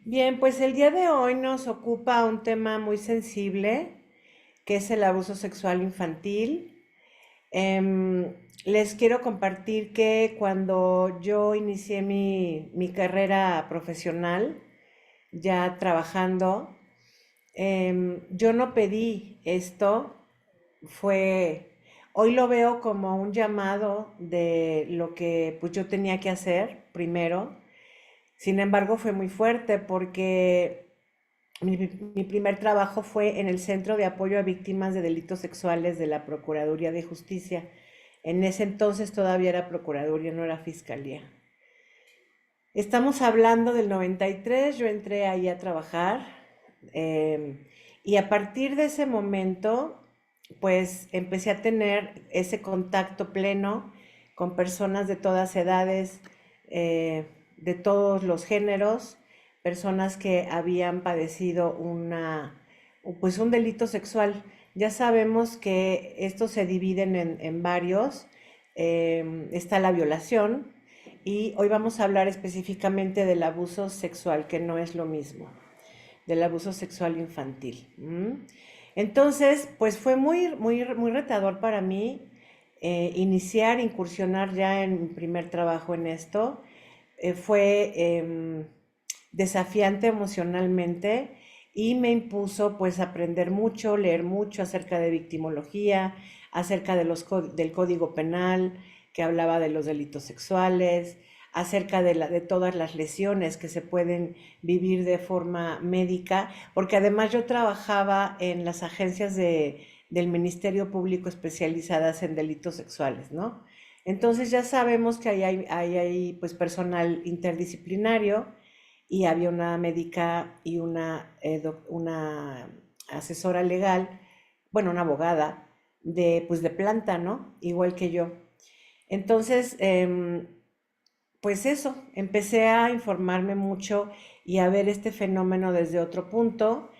Bien, pues el día de hoy nos ocupa un tema muy sensible, que es el abuso sexual infantil. Les quiero compartir que cuando yo inicié mi carrera profesional, ya trabajando, yo no pedí esto, fue, hoy lo veo como un llamado de lo que pues yo tenía que hacer primero. Sin embargo, fue muy fuerte porque mi primer trabajo fue en el Centro de Apoyo a Víctimas de Delitos Sexuales de la Procuraduría de Justicia. En ese entonces todavía era Procuraduría, no era Fiscalía. Estamos hablando del 93, yo entré ahí a trabajar y a partir de ese momento, pues empecé a tener ese contacto pleno con personas de todas edades, de todos los géneros, personas que habían padecido pues un delito sexual. Ya sabemos que estos se dividen en varios. Está la violación, y hoy vamos a hablar específicamente del abuso sexual, que no es lo mismo, del abuso sexual infantil. Entonces, pues fue muy retador para mí incursionar ya en mi primer trabajo en esto. Fue desafiante emocionalmente y me impuso pues aprender mucho, leer mucho acerca de victimología, acerca del Código Penal, que hablaba de los delitos sexuales, acerca de todas las lesiones que se pueden vivir de forma médica, porque además yo trabajaba en las agencias del Ministerio Público especializadas en delitos sexuales, ¿no? Entonces ya sabemos que hay pues personal interdisciplinario, y había una médica y una asesora legal, bueno, una abogada pues de planta, ¿no? Igual que yo. Entonces, pues eso, empecé a informarme mucho y a ver este fenómeno desde otro punto.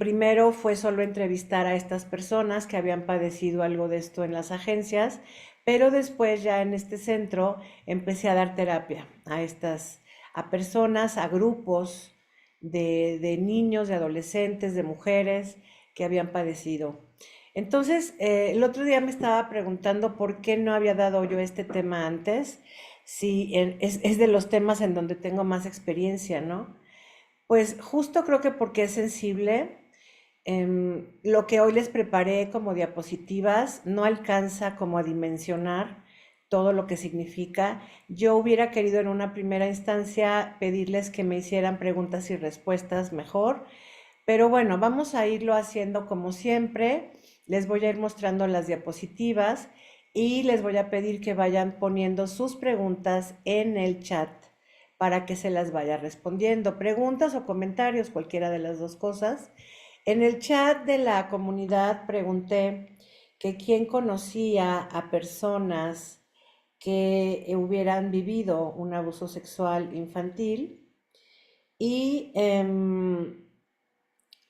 Primero fue solo entrevistar a estas personas que habían padecido algo de esto en las agencias, pero después ya en este centro empecé a dar terapia a personas, a grupos de niños, de adolescentes, de mujeres que habían padecido. Entonces, el otro día me estaba preguntando por qué no había dado yo este tema antes, si es de los temas en donde tengo más experiencia, ¿no? Pues justo creo que porque es sensible. Lo que hoy les preparé como diapositivas no alcanza como a dimensionar todo lo que significa. Yo hubiera querido en una primera instancia pedirles que me hicieran preguntas y respuestas mejor, pero bueno, vamos a irlo haciendo como siempre. Les voy a ir mostrando las diapositivas y les voy a pedir que vayan poniendo sus preguntas en el chat para que se las vaya respondiendo. Preguntas o comentarios, cualquiera de las dos cosas. En el chat de la comunidad pregunté que quién conocía a personas que hubieran vivido un abuso sexual infantil, y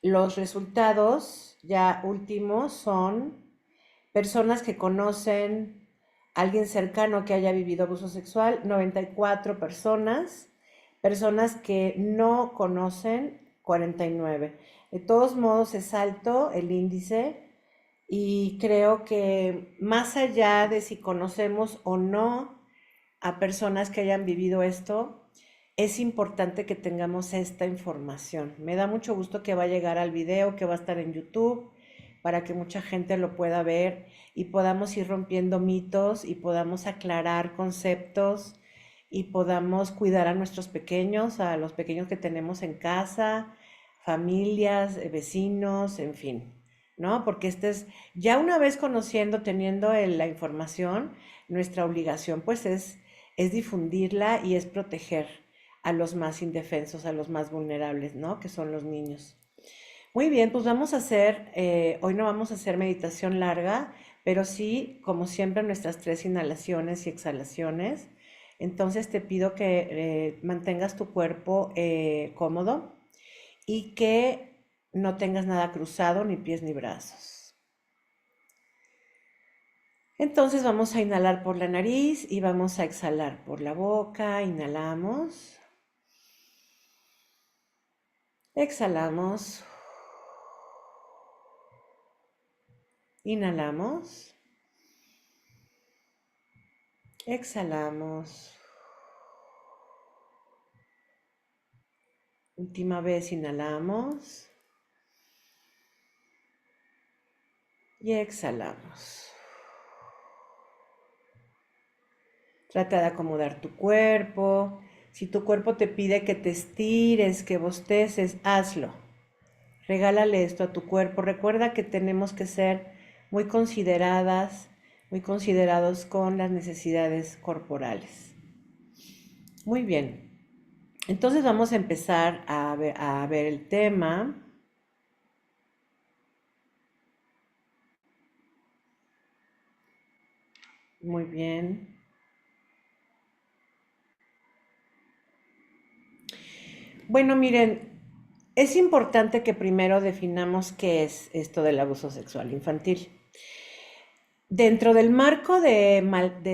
los resultados ya últimos son personas que conocen a alguien cercano que haya vivido abuso sexual, 94 personas, personas que no conocen, 49. De todos modos es alto el índice, y creo que más allá de si conocemos o no a personas que hayan vivido esto, es importante que tengamos esta información. Me da mucho gusto que va a llegar al video, que va a estar en YouTube, para que mucha gente lo pueda ver y podamos ir rompiendo mitos y podamos aclarar conceptos y podamos cuidar a nuestros pequeños, a los pequeños que tenemos en casa, familias, vecinos, en fin, ¿no? Porque ya una vez conociendo, teniendo la información, nuestra obligación pues es difundirla y es proteger a los más indefensos, a los más vulnerables, ¿no? Que son los niños. Muy bien, pues hoy no vamos a hacer meditación larga, pero sí, como siempre, nuestras 3 inhalaciones y exhalaciones. Entonces te pido que mantengas tu cuerpo cómodo y que no tengas nada cruzado, ni pies ni brazos. Entonces vamos a inhalar por la nariz y vamos a exhalar por la boca. Inhalamos. Exhalamos. Inhalamos. Exhalamos. Última vez inhalamos. Y exhalamos. Trata de acomodar tu cuerpo. Si tu cuerpo te pide que te estires, que bosteces, hazlo. Regálale esto a tu cuerpo. Recuerda que tenemos que ser muy consideradas, muy considerados con las necesidades corporales. Muy bien. Entonces vamos a empezar a ver el tema. Muy bien. Bueno, miren, es importante que primero definamos qué es esto del abuso sexual infantil. Dentro del marco de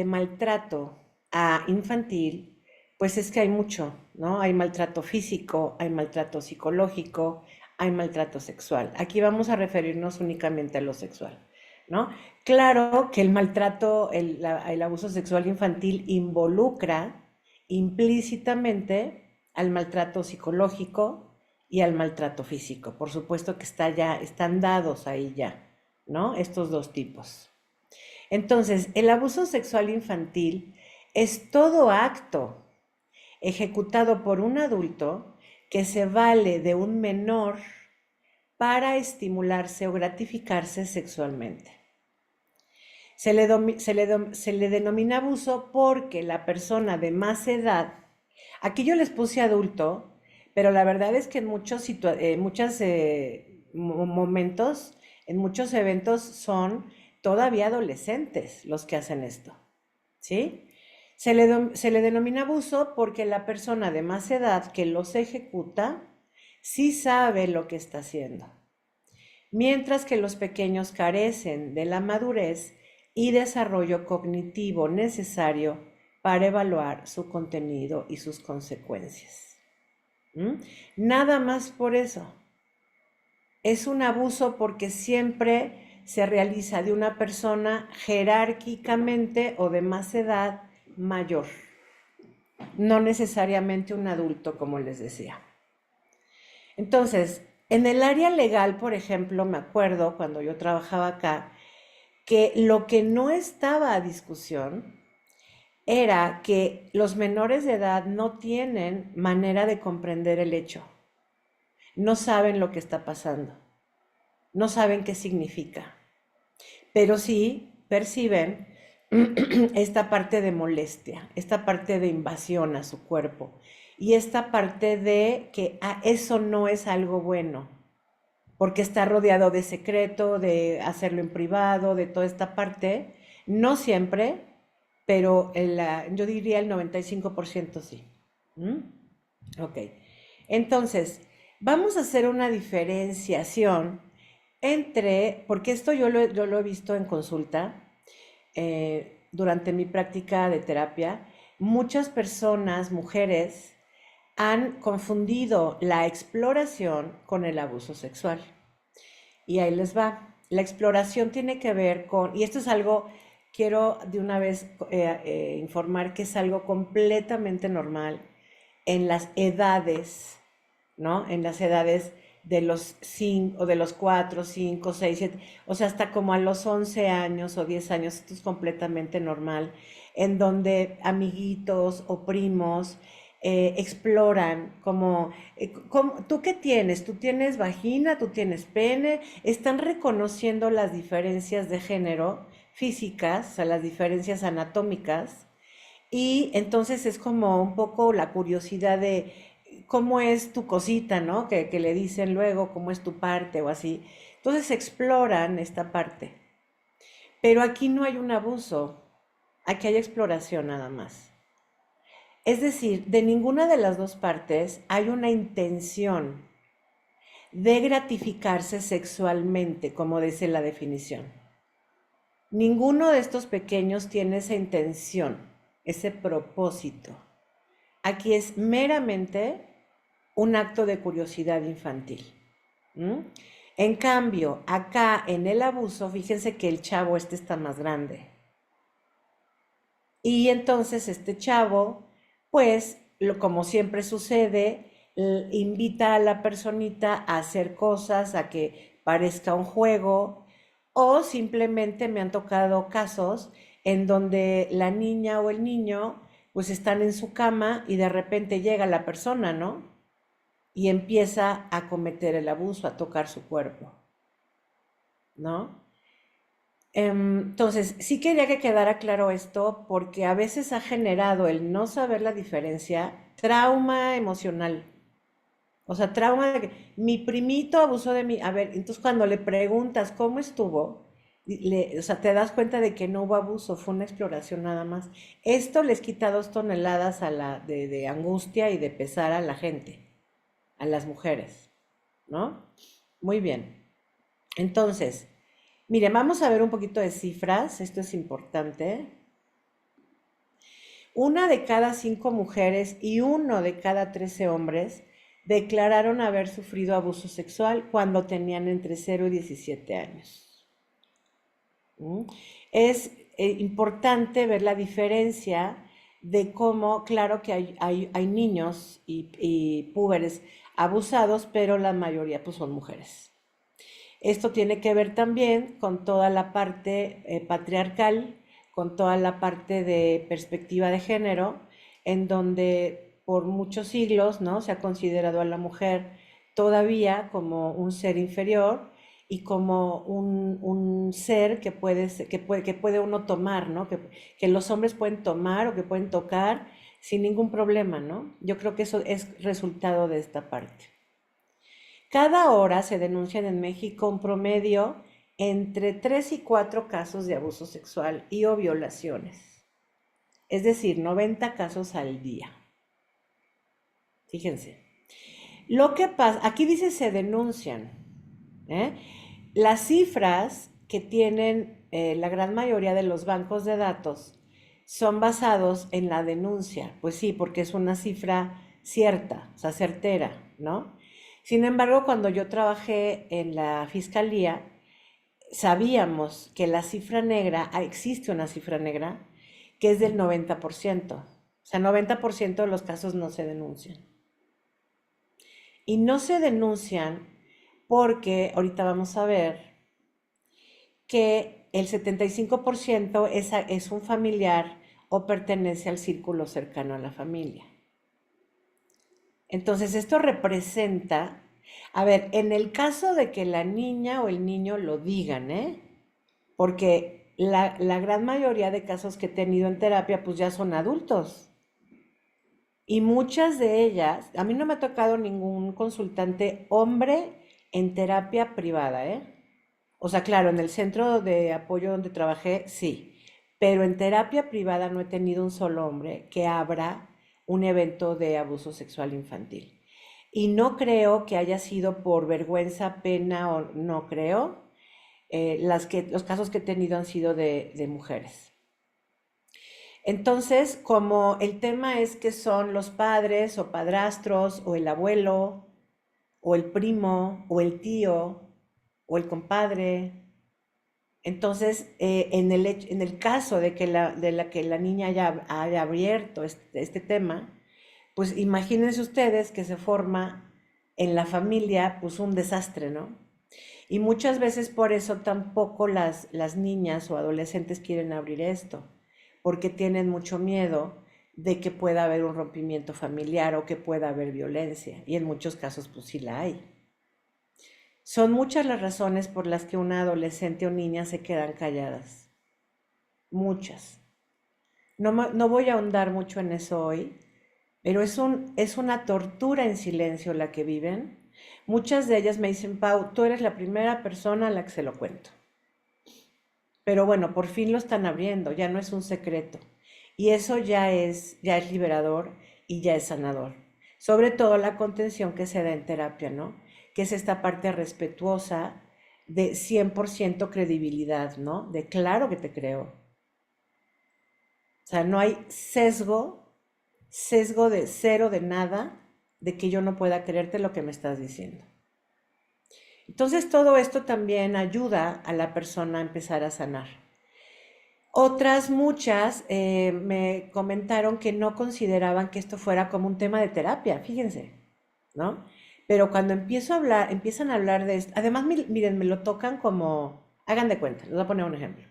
maltrato a infantil, pues es que hay mucho, ¿no? Hay maltrato físico, hay maltrato psicológico, hay maltrato sexual. Aquí vamos a referirnos únicamente a lo sexual, ¿no? Claro que el maltrato, el abuso sexual infantil involucra implícitamente al maltrato psicológico y al maltrato físico. Por supuesto que están dados ahí ya, ¿no? Estos dos tipos. Entonces, el abuso sexual infantil es todo acto ejecutado por un adulto que se vale de un menor para estimularse o gratificarse sexualmente. Se le denomina abuso porque la persona de más edad, aquí yo les puse adulto, pero la verdad es que en muchos momentos, en muchos eventos son todavía adolescentes los que hacen esto, ¿sí? Se le denomina abuso porque la persona de más edad que los ejecuta sí sabe lo que está haciendo, mientras que los pequeños carecen de la madurez y desarrollo cognitivo necesario para evaluar su contenido y sus consecuencias. ¿Mm? Nada más por eso. Es un abuso porque siempre se realiza de una persona jerárquicamente o de más edad mayor, no necesariamente un adulto, como les decía. Entonces, en el área legal, por ejemplo, me acuerdo cuando yo trabajaba acá, que lo que no estaba a discusión era que los menores de edad no tienen manera de comprender el hecho, no saben lo que está pasando, no saben qué significa, pero sí perciben esta parte de molestia, esta parte de invasión a su cuerpo y esta parte de que eso no es algo bueno, porque está rodeado de secreto, de hacerlo en privado, de toda esta parte. No siempre, pero yo diría el 95% sí. ¿Mm? Ok. Entonces, vamos a hacer una diferenciación entre, porque esto yo lo he visto en consulta, durante mi práctica de terapia, muchas personas, mujeres, han confundido la exploración con el abuso sexual. Y ahí les va. La exploración tiene que ver con, y esto es algo, quiero de una vez informar que es algo completamente normal en las edades, ¿no? En las edades de los 5, o de los 4, 5, 6, 7, o sea, hasta como a los 11 años o 10 años, esto es completamente normal, en donde amiguitos o primos exploran ¿tú qué tienes? ¿Tú tienes vagina? ¿Tú tienes pene? Están reconociendo las diferencias de género físicas, o sea, las diferencias anatómicas, y entonces es como un poco la curiosidad de cómo es tu cosita, ¿no? Que le dicen luego cómo es tu parte o así. Entonces exploran esta parte. Pero aquí no hay un abuso, aquí hay exploración nada más. Es decir, de ninguna de las dos partes hay una intención de gratificarse sexualmente, como dice la definición. Ninguno de estos pequeños tiene esa intención, ese propósito. Aquí es meramente un acto de curiosidad infantil. ¿Mm? En cambio, acá en el abuso, fíjense que el chavo este está más grande. Y entonces este chavo, pues, como siempre sucede, invita a la personita a hacer cosas, a que parezca un juego, o simplemente me han tocado casos en donde la niña o el niño, pues están en su cama y de repente llega la persona, ¿no? Y empieza a cometer el abuso, a tocar su cuerpo, ¿no? Entonces, sí quería que quedara claro esto porque a veces ha generado el no saber la diferencia, trauma emocional. O sea, trauma de que mi primito abusó de mí. A ver, entonces cuando le preguntas cómo estuvo, o sea, te das cuenta de que no hubo abuso, fue una exploración nada más. Esto les quita 2 toneladas de angustia y de pesar a la gente, a las mujeres, ¿no? Muy bien. Entonces, miren, vamos a ver un poquito de cifras, esto es importante. 1 de cada 5 mujeres y 1 de cada 13 hombres declararon haber sufrido abuso sexual cuando tenían entre 0 y 17 años. ¿Mm? Es importante ver la diferencia de cómo, claro que hay niños y púberes abusados, pero la mayoría pues son mujeres. Esto tiene que ver también con toda la parte patriarcal, con toda la parte de perspectiva de género, en donde por muchos siglos, ¿no? Se ha considerado a la mujer todavía como un ser inferior y como un ser que puede uno tomar, ¿no? Que los hombres pueden tomar o que pueden tocar sin ningún problema, ¿no? Yo creo que eso es resultado de esta parte. Cada hora se denuncian en México un promedio entre 3 y 4 casos de abuso sexual y o violaciones. Es decir, 90 casos al día. Fíjense. Lo que pasa, aquí dice se denuncian. ¿Eh? Las cifras que tienen la gran mayoría de los bancos de datos son basados en la denuncia. Pues sí, porque es una cifra cierta, o sea, certera, ¿no? Sin embargo, cuando yo trabajé en la fiscalía, sabíamos que la cifra negra, existe una cifra negra, que es del 90%. O sea, 90% de los casos no se denuncian. Y no se denuncian porque, ahorita vamos a ver, que el 75% es un familiar o pertenece al círculo cercano a la familia. Entonces, esto representa, a ver, en el caso de que la niña o el niño lo digan, ¿eh? Porque la gran mayoría de casos que he tenido en terapia, pues ya son adultos. Y muchas de ellas, a mí no me ha tocado ningún consultante hombre en terapia privada, ¿eh? O sea, claro, en el centro de apoyo donde trabajé, sí, pero en terapia privada no he tenido un solo hombre que abra un evento de abuso sexual infantil. Y no creo que haya sido por vergüenza, pena o no creo. Los casos que he tenido han sido de mujeres. Entonces, como el tema es que son los padres o padrastros o el abuelo o el primo o el tío o el compadre, entonces en el caso de que la niña haya abierto este tema, pues imagínense ustedes que se forma en la familia pues un desastre, ¿no? Y muchas veces por eso tampoco las niñas o adolescentes quieren abrir esto, porque tienen mucho miedo de que pueda haber un rompimiento familiar o que pueda haber violencia. Y en muchos casos pues sí la hay. Son muchas las razones por las que una adolescente o niña se quedan calladas. Muchas. No voy a ahondar mucho en eso hoy, pero es una tortura en silencio la que viven. Muchas de ellas me dicen, Pau, tú eres la primera persona a la que se lo cuento. Pero bueno, por fin lo están abriendo, ya no es un secreto. Y eso ya es liberador y ya es sanador. Sobre todo la contención que se da en terapia, ¿no? Que es esta parte respetuosa de 100% credibilidad, ¿no? De claro que te creo. O sea, no hay sesgo de cero de nada, de que yo no pueda creerte lo que me estás diciendo. Entonces todo esto también ayuda a la persona a empezar a sanar. Otras muchas me comentaron que no consideraban que esto fuera como un tema de terapia, fíjense, ¿no? Pero cuando empiezo a hablar, empiezan a hablar de esto, además miren, me lo tocan como, hagan de cuenta, les voy a poner un ejemplo.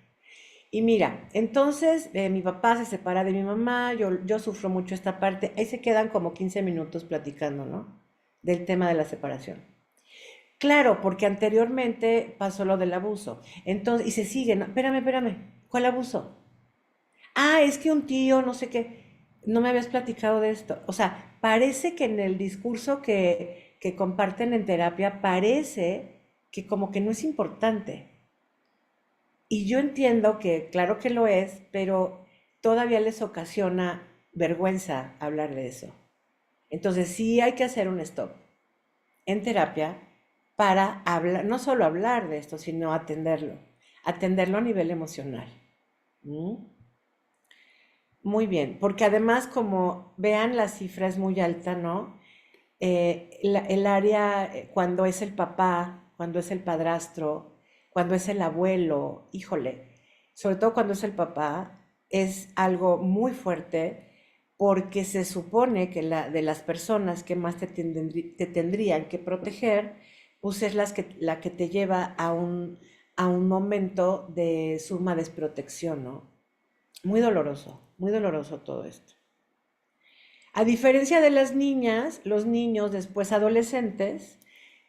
Y mira, entonces mi papá se separa de mi mamá, yo sufro mucho esta parte, ahí se quedan como 15 minutos platicando, ¿no? Del tema de la separación. Claro, porque anteriormente pasó lo del abuso. Entonces, y se sigue, ¿no? Espérame, ¿cuál abuso? Ah, es que un tío, no sé qué, no me habías platicado de esto. O sea, parece que en el discurso que comparten en terapia, parece que como que no es importante. Y yo entiendo que, claro que lo es, pero todavía les ocasiona vergüenza hablar de eso. Entonces sí hay que hacer un stop en terapia para hablar, no solo hablar de esto, sino atenderlo a nivel emocional. ¿Mm? Muy bien, porque además como vean la cifra es muy alta, ¿no? El área, cuando es el papá, cuando es el padrastro, cuando es el abuelo, híjole, sobre todo cuando es el papá, es algo muy fuerte porque se supone que de las personas que más te tendrían que proteger, pues es la que te lleva a un momento de suma desprotección, ¿no? Muy doloroso todo esto. A diferencia de las niñas, los niños, después adolescentes,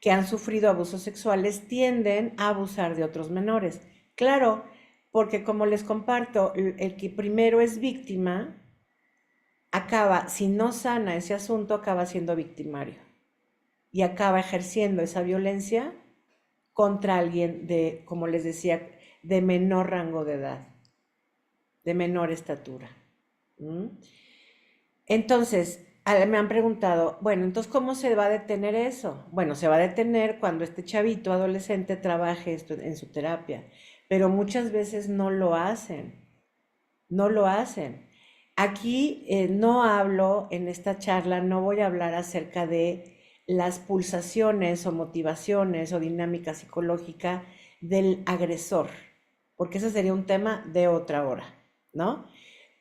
que han sufrido abusos sexuales, tienden a abusar de otros menores. Claro, porque como les comparto, el que primero es víctima, acaba, si no sana ese asunto, acaba siendo victimario y acaba ejerciendo esa violencia contra alguien de, como les decía, de menor rango de edad, de menor estatura. ¿Mm? Entonces, me han preguntado, bueno, entonces, ¿cómo se va a detener eso? Bueno, se va a detener cuando este chavito adolescente trabaje esto en su terapia, pero muchas veces no lo hacen, no lo hacen. Aquí no hablo en esta charla, no voy a hablar acerca de las pulsaciones o motivaciones o dinámica psicológica del agresor, porque ese sería un tema de otra hora, ¿no?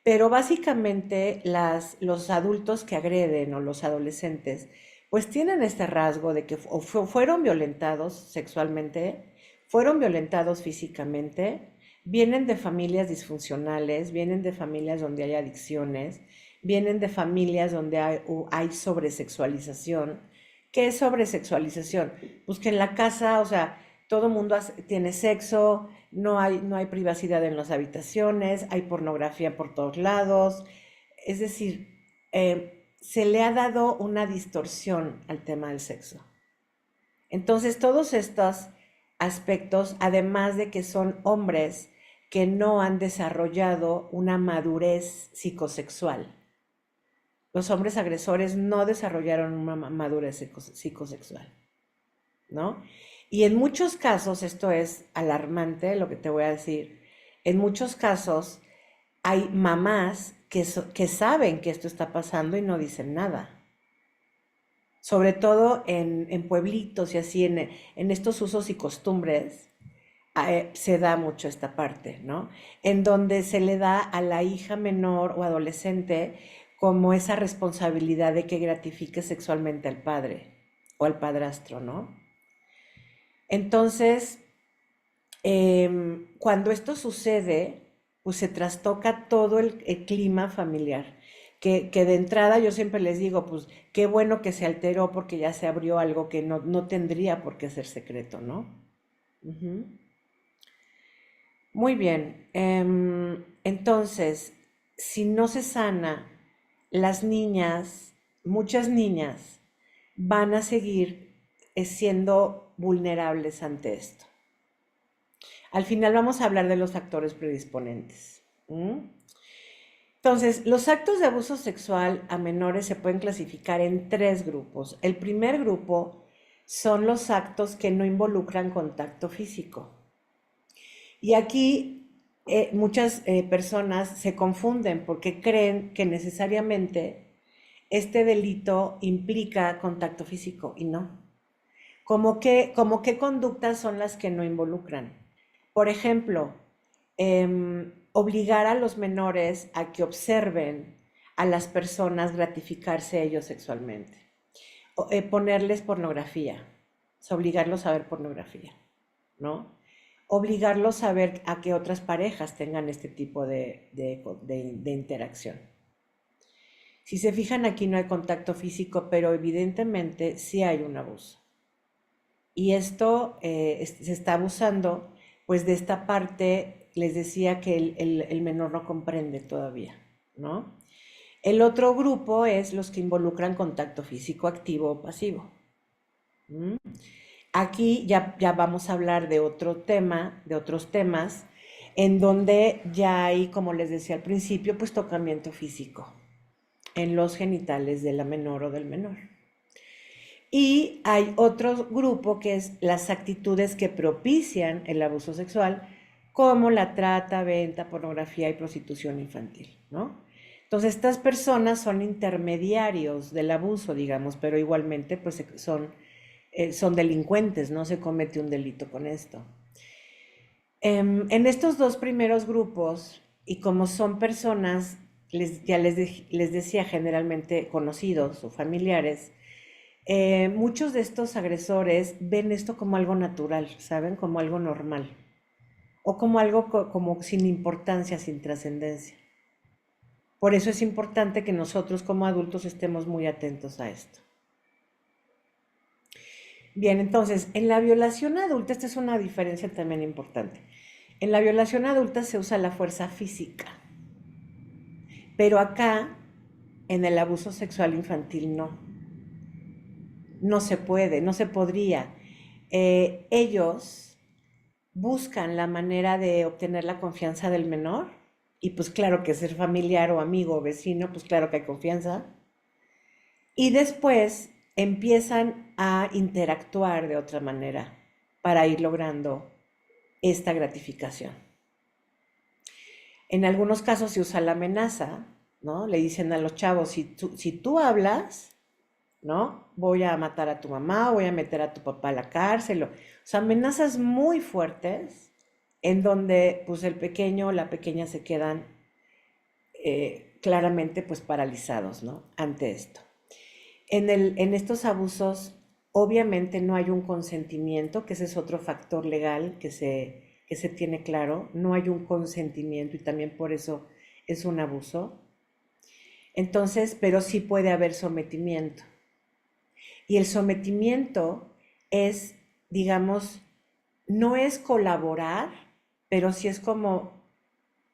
Pero básicamente los adultos que agreden o los adolescentes, pues tienen este rasgo de que fueron violentados sexualmente, fueron violentados físicamente, vienen de familias disfuncionales, vienen de familias donde hay adicciones, vienen de familias donde hay sobresexualización. ¿Qué es sobresexualización? Pues que en la casa, o sea, todo el mundo tiene sexo, no hay privacidad en las habitaciones, hay pornografía por todos lados. Es decir, se le ha dado una distorsión al tema del sexo. Entonces, todos estos aspectos, además de que son hombres que no han desarrollado una madurez psicosexual. Los hombres agresores no desarrollaron una madurez psicosexual, ¿no? Y en muchos casos, esto es alarmante lo que te voy a decir, en muchos casos hay mamás que saben que esto está pasando y no dicen nada. Sobre todo en pueblitos y así, en estos usos y costumbres, se da mucho esta parte, ¿no? En donde se le da a la hija menor o adolescente como esa responsabilidad de que gratifique sexualmente al padre o al padrastro, ¿no? Entonces, cuando esto sucede, pues se trastoca todo el clima familiar. Que de entrada yo siempre les digo, pues qué bueno que se alteró porque ya se abrió algo que no tendría por qué ser secreto, ¿no? Ujú. Muy bien. Entonces, si no se sana, las niñas, muchas niñas, van a seguir siendo vulnerables ante esto. Al final vamos a hablar de los factores predisponentes. ¿Mm? Entonces, los actos de abuso sexual a menores se pueden clasificar en tres grupos. El primer grupo son los actos que no involucran contacto físico. Y aquí muchas personas se confunden porque creen que necesariamente este delito implica contacto físico y no. Como qué conductas son las que no involucran? Por ejemplo, obligar a los menores a que observen a las personas gratificarse ellos sexualmente. Ponerles pornografía, obligarlos a ver pornografía, ¿no? Obligarlos a ver a que otras parejas tengan este tipo de interacción. Si se fijan, aquí no hay contacto físico, pero evidentemente sí hay un abuso. Y esto se está abusando, pues de esta parte, les decía que el menor no comprende todavía, ¿no? El otro grupo es los que involucran contacto físico activo o pasivo. ¿Mm? Aquí ya vamos a hablar de otro tema, de otros temas, en donde ya hay, como les decía al principio, pues tocamiento físico en los genitales de la menor o del menor. Y hay otro grupo que es las actitudes que propician el abuso sexual, como la trata, venta, pornografía y prostitución infantil, ¿no? Entonces, estas personas son intermediarios del abuso, digamos, pero igualmente pues son delincuentes, no se comete un delito con esto. En estos dos primeros grupos, y como son personas, les decía, generalmente conocidos o familiares, muchos de estos agresores ven esto como algo natural, ¿saben? Como algo normal. O como algo como sin importancia, sin trascendencia. Por eso es importante que nosotros como adultos estemos muy atentos a esto. Bien, entonces, en la violación adulta, esta es una diferencia también importante. En la violación adulta se usa la fuerza física, pero acá, en el abuso sexual infantil, no. No se puede, no se podría. Ellos buscan la manera de obtener la confianza del menor, y pues claro que ser familiar o amigo o vecino, pues claro que hay confianza, y después empiezan a interactuar de otra manera para ir logrando esta gratificación. En algunos casos se usa la amenaza, ¿no? Le dicen a los chavos, si tú hablas, ¿no? Voy a matar a tu mamá, voy a meter a tu papá a la cárcel. O sea, amenazas muy fuertes en donde pues el pequeño o la pequeña se quedan claramente pues paralizados, ¿no? Ante esto. En estos abusos obviamente no hay un consentimiento, que ese es otro factor legal que se tiene claro, no hay un consentimiento y también por eso es un abuso. Entonces, pero sí puede haber sometimiento. Y el sometimiento es, digamos, no es colaborar, pero sí es como,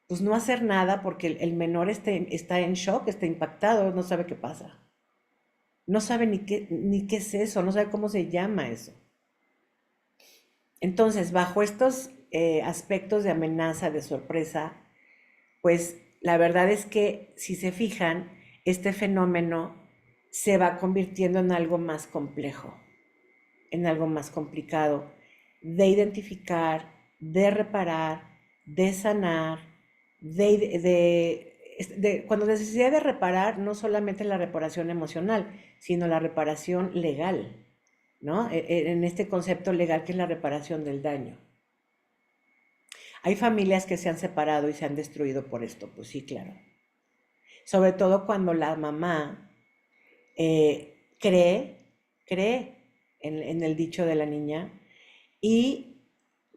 pues no hacer nada porque el menor está en shock, está impactado, no sabe qué pasa. No sabe ni qué es eso, no sabe cómo se llama eso. Entonces, bajo estos aspectos de amenaza, de sorpresa, pues la verdad es que si se fijan, este fenómeno se va convirtiendo en algo más complejo, en algo más complicado de identificar, de reparar, de sanar, cuando necesidad de reparar, no solamente la reparación emocional, sino la reparación legal, ¿no? En este concepto legal que es la reparación del daño. Hay familias que se han separado y se han destruido por esto, pues sí, claro. Sobre todo cuando la mamá cree en el dicho de la niña y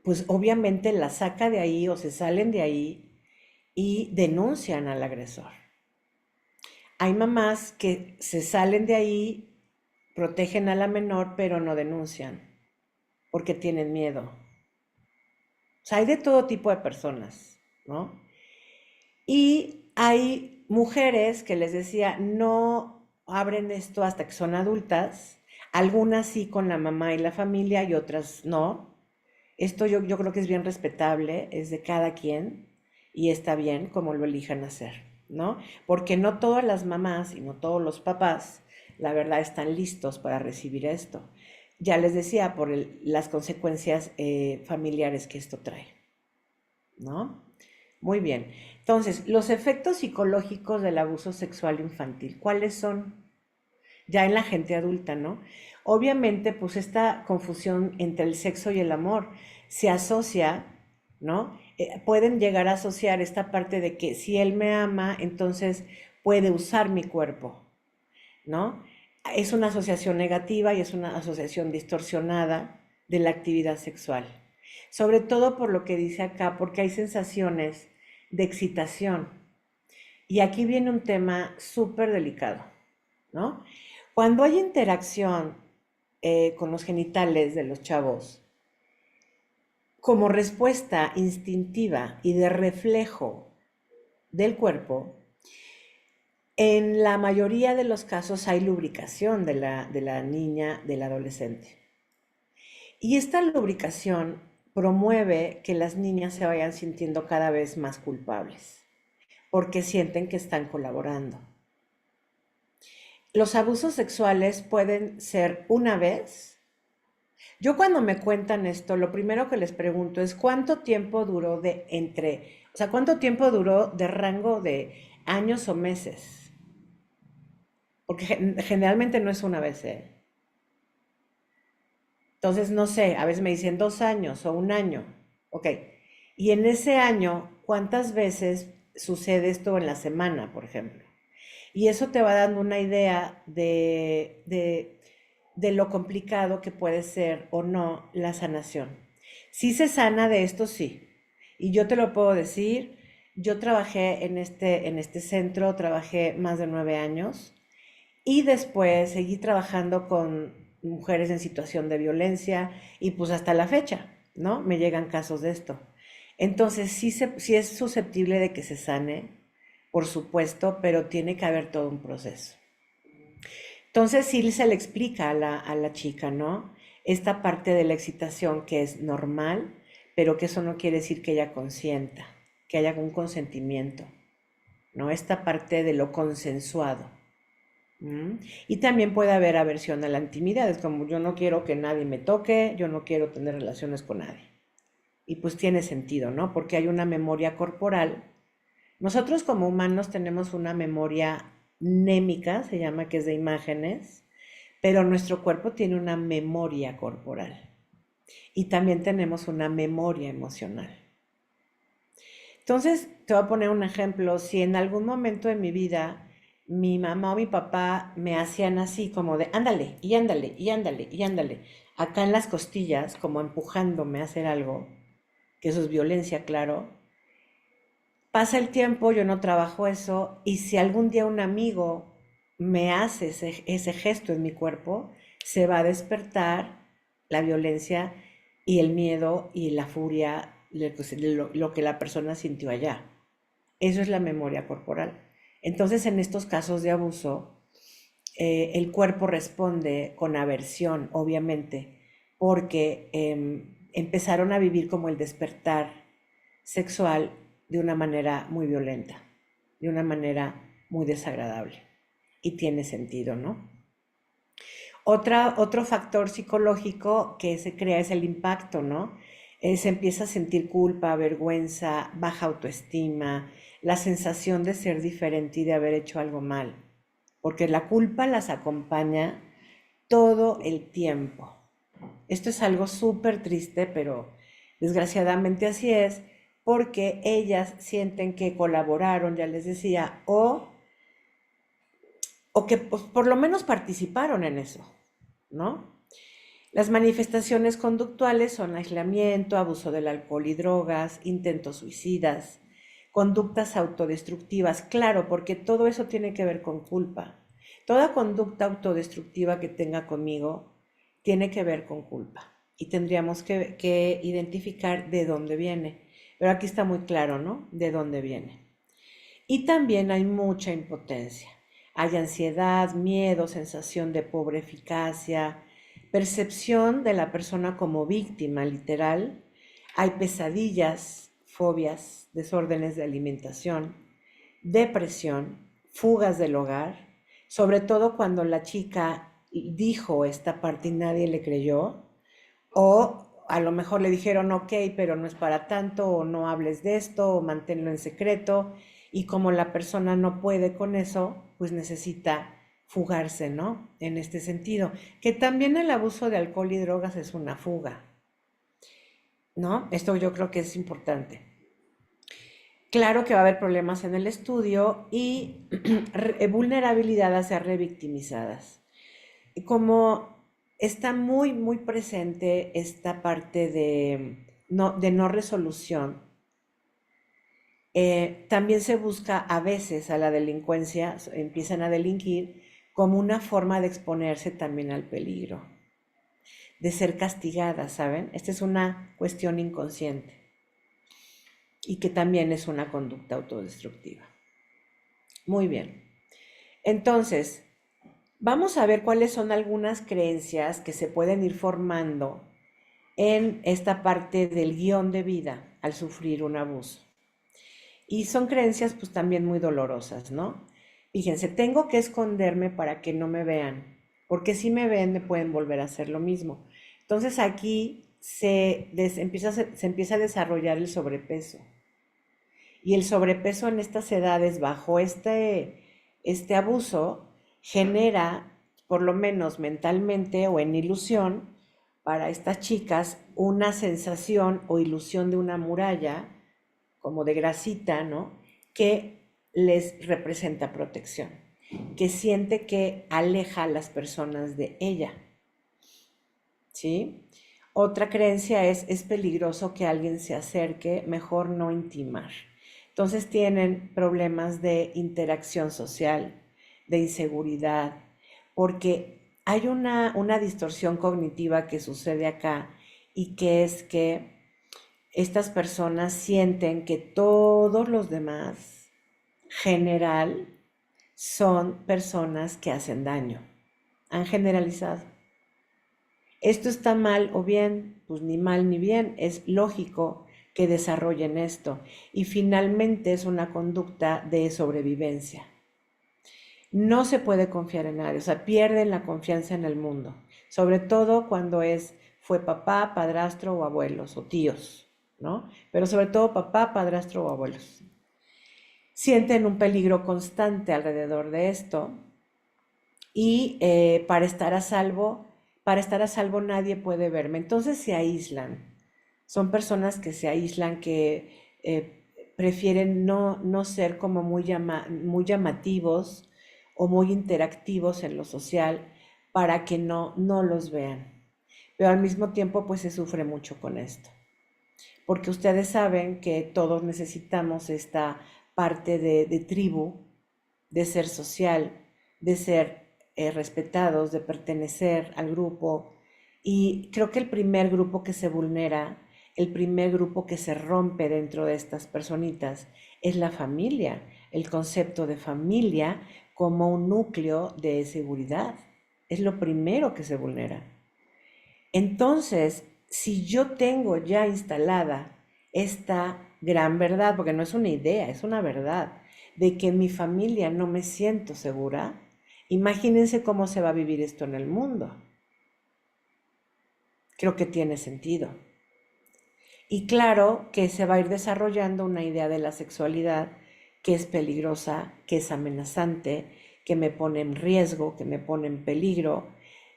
pues obviamente la saca de ahí o se salen de ahí y denuncian al agresor. Hay mamás que se salen de ahí, protegen a la menor, pero no denuncian porque tienen miedo. O sea, hay de todo tipo de personas, ¿no? Y hay mujeres que les decía, no abren esto hasta que son adultas, algunas sí con la mamá y la familia y otras no. Esto yo creo que es bien respetable, es de cada quien y está bien como lo elijan hacer, ¿no? Porque no todas las mamás y no todos los papás, la verdad, están listos para recibir esto. Ya les decía, por las consecuencias familiares que esto trae, ¿no? Muy bien. Entonces, los efectos psicológicos del abuso sexual infantil, ¿cuáles son? ya en la gente adulta, ¿no? Obviamente, pues esta confusión entre el sexo y el amor se asocia, ¿no? Pueden llegar a asociar esta parte de que si él me ama, entonces puede usar mi cuerpo, ¿no? Es una asociación negativa y es una asociación distorsionada de la actividad sexual. Sobre todo por lo que dice acá, porque hay sensaciones de excitación. Y aquí viene un tema súper delicado, ¿no? Cuando hay interacción con los genitales de los chavos, como respuesta instintiva y de reflejo del cuerpo, en la mayoría de los casos hay lubricación de la niña, del adolescente. Y esta lubricación promueve que las niñas se vayan sintiendo cada vez más culpables, porque sienten que están colaborando. Los abusos sexuales pueden ser una vez. Yo cuando me cuentan esto, lo primero que les pregunto es cuánto tiempo duró cuánto tiempo duró de rango de años o meses. Porque generalmente no es una vez, ¿eh? Entonces, no sé, a veces me dicen 2 años o un año. Ok. Y en ese año, ¿cuántas veces sucede esto en la semana, por ejemplo? Y eso te va dando una idea de lo complicado que puede ser o no la sanación. Si se sana de esto, sí. Y yo te lo puedo decir, yo trabajé en este centro, trabajé más de 9 años y después seguí trabajando con mujeres en situación de violencia y pues hasta la fecha, ¿no? Me llegan casos de esto. Entonces sí es susceptible de que se sane, por supuesto, pero tiene que haber todo un proceso. Entonces sí se le explica a la chica, ¿no? Esta parte de la excitación que es normal, pero que eso no quiere decir que ella consienta, que haya un consentimiento, ¿no? Esta parte de lo consensuado. ¿Mm? Y también puede haber aversión a la intimidad, es como yo no quiero que nadie me toque, yo no quiero tener relaciones con nadie. Y pues tiene sentido, ¿no? Porque hay una memoria corporal. Nosotros como humanos tenemos una memoria némica, se llama, que es de imágenes, pero nuestro cuerpo tiene una memoria corporal y también tenemos una memoria emocional. Entonces, te voy a poner un ejemplo. Si en algún momento de mi vida mi mamá o mi papá me hacían así, como de ándale, y ándale, y ándale, y ándale, acá en las costillas, como empujándome a hacer algo, que eso es violencia, claro, pasa el tiempo, yo no trabajo eso, y si algún día un amigo me hace ese gesto en mi cuerpo, se va a despertar la violencia y el miedo y la furia, lo que la persona sintió allá. Eso es la memoria corporal. Entonces, en estos casos de abuso, el cuerpo responde con aversión, obviamente, porque empezaron a vivir como el despertar sexual de una manera muy violenta, de una manera muy desagradable. Y tiene sentido, ¿no? Otro factor psicológico que se crea es el impacto, ¿no? Se empieza a sentir culpa, vergüenza, baja autoestima, la sensación de ser diferente y de haber hecho algo mal, porque la culpa las acompaña todo el tiempo. Esto es algo súper triste, pero desgraciadamente así es, porque ellas sienten que colaboraron, ya les decía, o que pues, por lo menos participaron en eso, ¿no? Las manifestaciones conductuales son aislamiento, abuso del alcohol y drogas, intentos suicidas, conductas autodestructivas, claro, porque todo eso tiene que ver con culpa. Toda conducta autodestructiva que tenga conmigo tiene que ver con culpa y tendríamos que identificar de dónde viene. Pero aquí está muy claro, ¿no? De dónde viene. Y también hay mucha impotencia. Hay ansiedad, miedo, sensación de pobre eficacia, percepción de la persona como víctima, literal. Hay pesadillas, fobias, desórdenes de alimentación, depresión, fugas del hogar, sobre todo cuando la chica dijo esta parte y nadie le creyó, o a lo mejor le dijeron, ok, pero no es para tanto, o no hables de esto, o manténlo en secreto, y como la persona no puede con eso, pues necesita fugarse, ¿no? En este sentido, que también el abuso de alcohol y drogas es una fuga, ¿no? Esto yo creo que es importante. Claro que va a haber problemas en el estudio y vulnerabilidad a ser revictimizadas. Como está muy, muy presente esta parte de no resolución, también se busca a veces a la delincuencia, empiezan a delinquir como una forma de exponerse también al peligro, de ser castigadas, ¿saben? Esta es una cuestión inconsciente y que también es una conducta autodestructiva. Muy bien. Entonces, vamos a ver cuáles son algunas creencias que se pueden ir formando en esta parte del guión de vida al sufrir un abuso. Y son creencias pues también muy dolorosas, ¿no? Fíjense, tengo que esconderme para que no me vean, porque si me ven me pueden volver a hacer lo mismo. Entonces aquí se empieza a desarrollar el sobrepeso. Y el sobrepeso en estas edades bajo este abuso genera, por lo menos mentalmente o en ilusión, para estas chicas una sensación o ilusión de una muralla, como de grasita, ¿no? Que les representa protección, que siente que aleja a las personas de ella, ¿sí? Otra creencia es peligroso que alguien se acerque, mejor no intimar. Entonces tienen problemas de interacción social, de inseguridad, porque hay una distorsión cognitiva que sucede acá y que es que estas personas sienten que todos los demás, general, son personas que hacen daño. Han generalizado. Esto está mal o bien, pues ni mal ni bien, es lógico que desarrollen esto y finalmente es una conducta de sobrevivencia. No se puede confiar en nadie, o sea, pierden la confianza en el mundo, sobre todo cuando fue papá, padrastro o abuelos o tíos, ¿no? Pero sobre todo papá, padrastro o abuelos. Sienten un peligro constante alrededor de esto y para estar a salvo nadie puede verme. Entonces se aíslan. Son personas que se aíslan, que prefieren no ser como muy llamativos o muy interactivos en lo social para que no los vean. Pero al mismo tiempo pues se sufre mucho con esto. Porque ustedes saben que todos necesitamos esta parte de tribu, de ser social, de ser respetados, de pertenecer al grupo. Y creo que el primer grupo que se vulnera, el primer grupo que se rompe dentro de estas personitas es la familia, el concepto de familia como un núcleo de seguridad. Es lo primero que se vulnera. Entonces, si yo tengo ya instalada esta gran verdad, porque no es una idea, es una verdad, de que en mi familia no me siento segura, imagínense cómo se va a vivir esto en el mundo. Creo que tiene sentido. Y claro que se va a ir desarrollando una idea de la sexualidad que es peligrosa, que es amenazante, que me pone en riesgo, que me pone en peligro,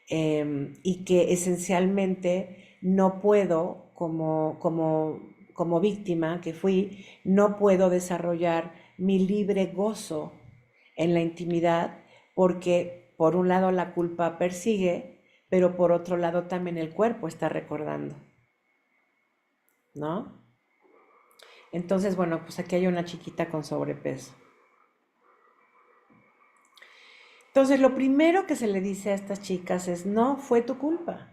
y que esencialmente no puedo, como víctima que fui, no puedo desarrollar mi libre gozo en la intimidad porque por un lado la culpa persigue, pero por otro lado también el cuerpo está recordando, ¿no? Entonces, bueno, pues aquí hay una chiquita con sobrepeso. Entonces, lo primero que se le dice a estas chicas es, no fue tu culpa.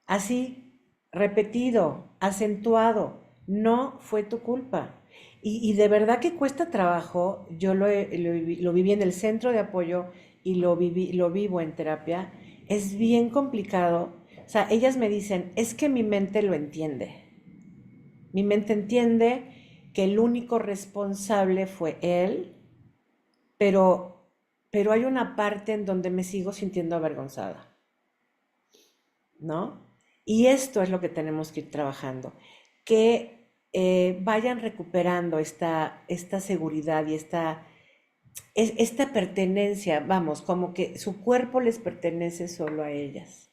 Así, repetido, acentuado, no fue tu culpa. Y de verdad que cuesta trabajo, yo lo viví en el centro de apoyo y lo vivo en terapia, es bien complicado. O sea, ellas me dicen, es que mi mente lo entiende. Mi mente entiende que el único responsable fue él, pero, pero hay una parte en donde me sigo sintiendo avergonzada, ¿no? Y esto es lo que tenemos que ir trabajando, que vayan recuperando esta seguridad y es esta pertenencia, vamos, como que su cuerpo les pertenece solo a ellas.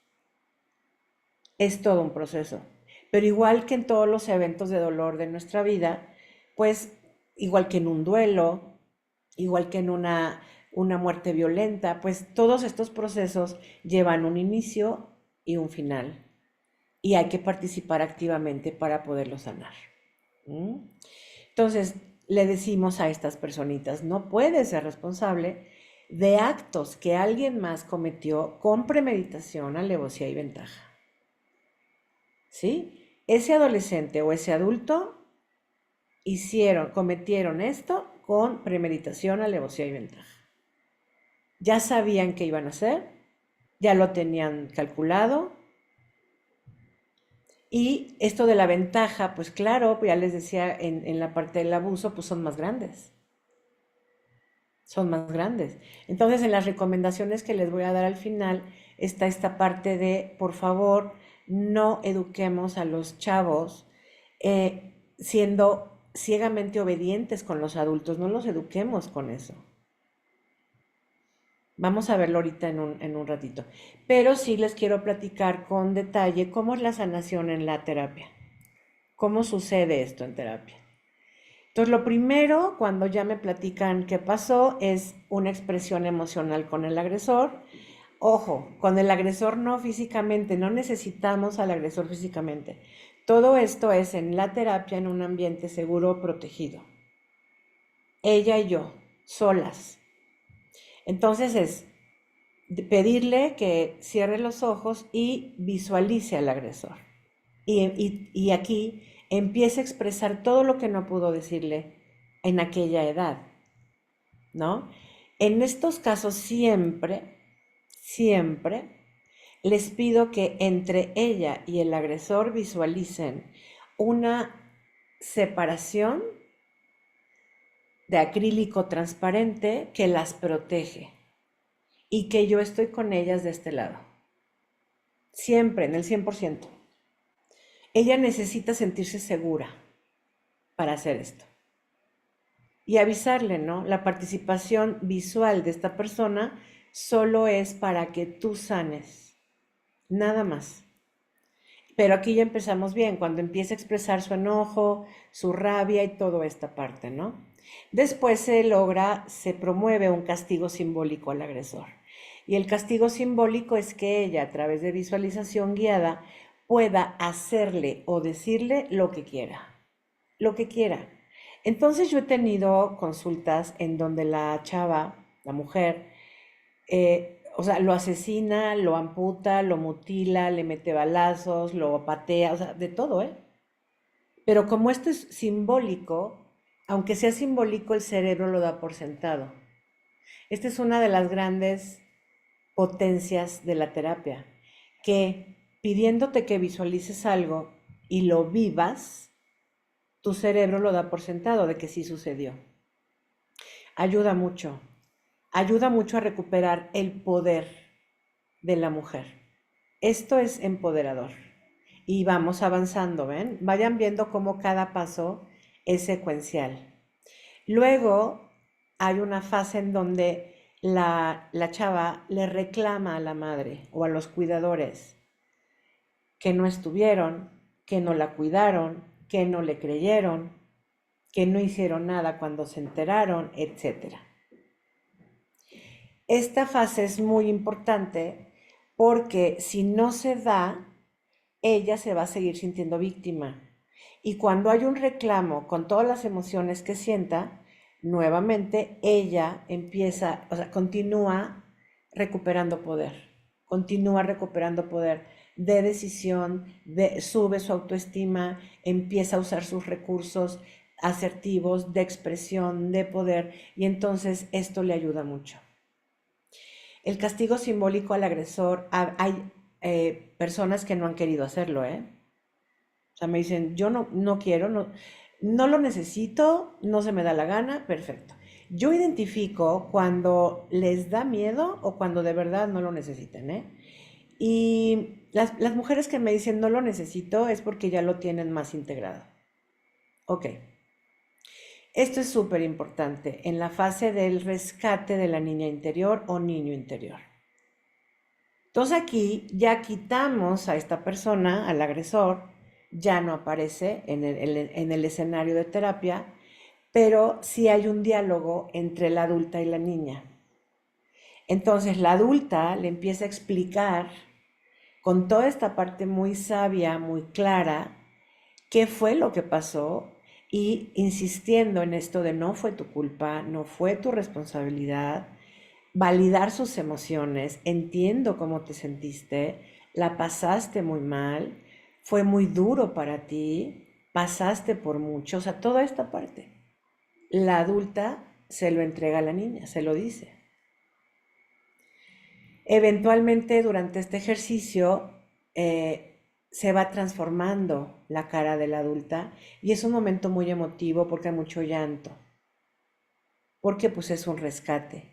Es todo un proceso. Pero igual que en todos los eventos de dolor de nuestra vida, pues igual que en un duelo, igual que en una muerte violenta, pues todos estos procesos llevan un inicio y un final. Y hay que participar activamente para poderlo sanar. ¿Mm? Entonces, le decimos a estas personitas, no puedes ser responsable de actos que alguien más cometió con premeditación, alevosía y ventaja. ¿Sí? Ese adolescente o ese adulto cometieron esto con premeditación, alevosía y ventaja. Ya sabían qué iban a hacer, ya lo tenían calculado. Y esto de la ventaja, pues claro, ya les decía en la parte del abuso, pues son más grandes. Son más grandes. Entonces, en las recomendaciones que les voy a dar al final está esta parte de, por favor, no eduquemos a los chavos siendo ciegamente obedientes con los adultos, no los eduquemos con eso. Vamos a verlo ahorita en un ratito. Pero sí les quiero platicar con detalle cómo es la sanación en la terapia. ¿Cómo sucede esto en terapia? Entonces, lo primero, cuando ya me platican qué pasó, es una expresión emocional con el agresor. Ojo, con el agresor no físicamente, no necesitamos al agresor físicamente. Todo esto es en la terapia, en un ambiente seguro, protegido. Ella y yo, solas. Entonces es pedirle que cierre los ojos y visualice al agresor. Y aquí empieza a expresar todo lo que no pudo decirle en aquella edad, ¿no? En estos casos siempre, siempre les pido que entre ella y el agresor visualicen una separación de acrílico transparente que las protege y que yo estoy con ellas de este lado. Siempre, en el 100%. Ella necesita sentirse segura para hacer esto. Y avisarle, ¿no? La participación visual de esta persona solo es para que tú sanes, nada más. Pero aquí ya empezamos bien, cuando empieza a expresar su enojo, su rabia y toda esta parte, ¿no? Después se promueve un castigo simbólico al agresor. Y el castigo simbólico es que ella, a través de visualización guiada, pueda hacerle o decirle lo que quiera. Lo que quiera. Entonces yo he tenido consultas en donde la chava, la mujer, o sea, lo asesina, lo amputa, lo mutila, le mete balazos, lo patea, o sea, de todo, ¿eh? Pero como esto es simbólico, aunque sea simbólico, el cerebro lo da por sentado. Esta es una de las grandes potencias de la terapia, que pidiéndote que visualices algo y lo vivas, tu cerebro lo da por sentado de que sí sucedió. Ayuda mucho. Ayuda mucho a recuperar el poder de la mujer. Esto es empoderador. Y vamos avanzando, ¿ven? Vayan viendo cómo cada paso es secuencial. Luego hay una fase en donde la chava le reclama a la madre o a los cuidadores que no estuvieron, que no la cuidaron, que no le creyeron, que no hicieron nada cuando se enteraron, etc. Esta fase es muy importante porque si no se da, ella se va a seguir sintiendo víctima. Y cuando hay un reclamo con todas las emociones que sienta, nuevamente ella empieza, o sea, continúa recuperando poder de decisión, sube su autoestima, empieza a usar sus recursos asertivos de expresión, de poder, y entonces esto le ayuda mucho. El castigo simbólico al agresor, hay personas que no han querido hacerlo, ¿eh? O sea, me dicen, yo no quiero, no lo necesito, no se me da la gana, perfecto. Yo identifico cuando les da miedo o cuando de verdad no lo necesitan, ¿eh? Y las mujeres que me dicen no lo necesito es porque ya lo tienen más integrado. Ok. Esto es súper importante en la fase del rescate de la niña interior o niño interior. Entonces aquí ya quitamos a esta persona, al agresor, ya no aparece en el escenario de terapia, pero sí hay un diálogo entre la adulta y la niña. Entonces la adulta le empieza a explicar con toda esta parte muy sabia, muy clara, qué fue lo que pasó y insistiendo en esto de no fue tu culpa, no fue tu responsabilidad, validar sus emociones, entiendo cómo te sentiste, la pasaste muy mal, fue muy duro para ti, pasaste por mucho, o sea, toda esta parte. La adulta se lo entrega a la niña, se lo dice. Eventualmente durante este ejercicio se va transformando la cara de la adulta y es un momento muy emotivo porque hay mucho llanto, porque pues es un rescate.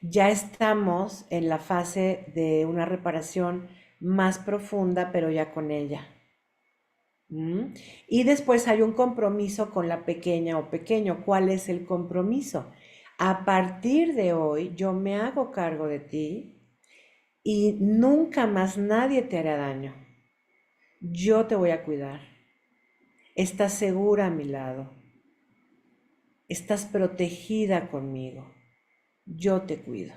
Ya estamos en la fase de una reparación más profunda, pero ya con ella. ¿Mm? Y después hay un compromiso con la pequeña o pequeño. ¿Cuál es el compromiso? A partir de hoy yo me hago cargo de ti y nunca más nadie te hará daño. Yo te voy a cuidar. Estás segura a mi lado. Estás protegida conmigo. Yo te cuido.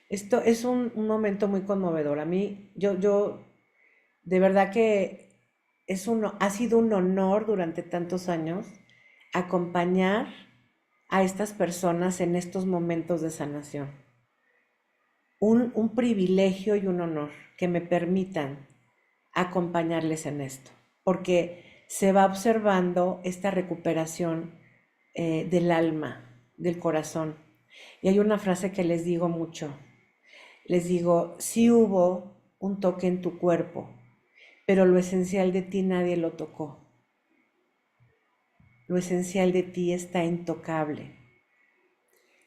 Esto es un momento muy conmovedor. A mí, yo, de verdad que ha sido un honor durante tantos años acompañar a estas personas en estos momentos de sanación. Un privilegio y un honor que me permitan acompañarles en esto, porque se va observando esta recuperación del alma, del corazón. Y hay una frase que les digo mucho. Les digo, sí hubo un toque en tu cuerpo, pero lo esencial de ti nadie lo tocó. Lo esencial de ti está intocable.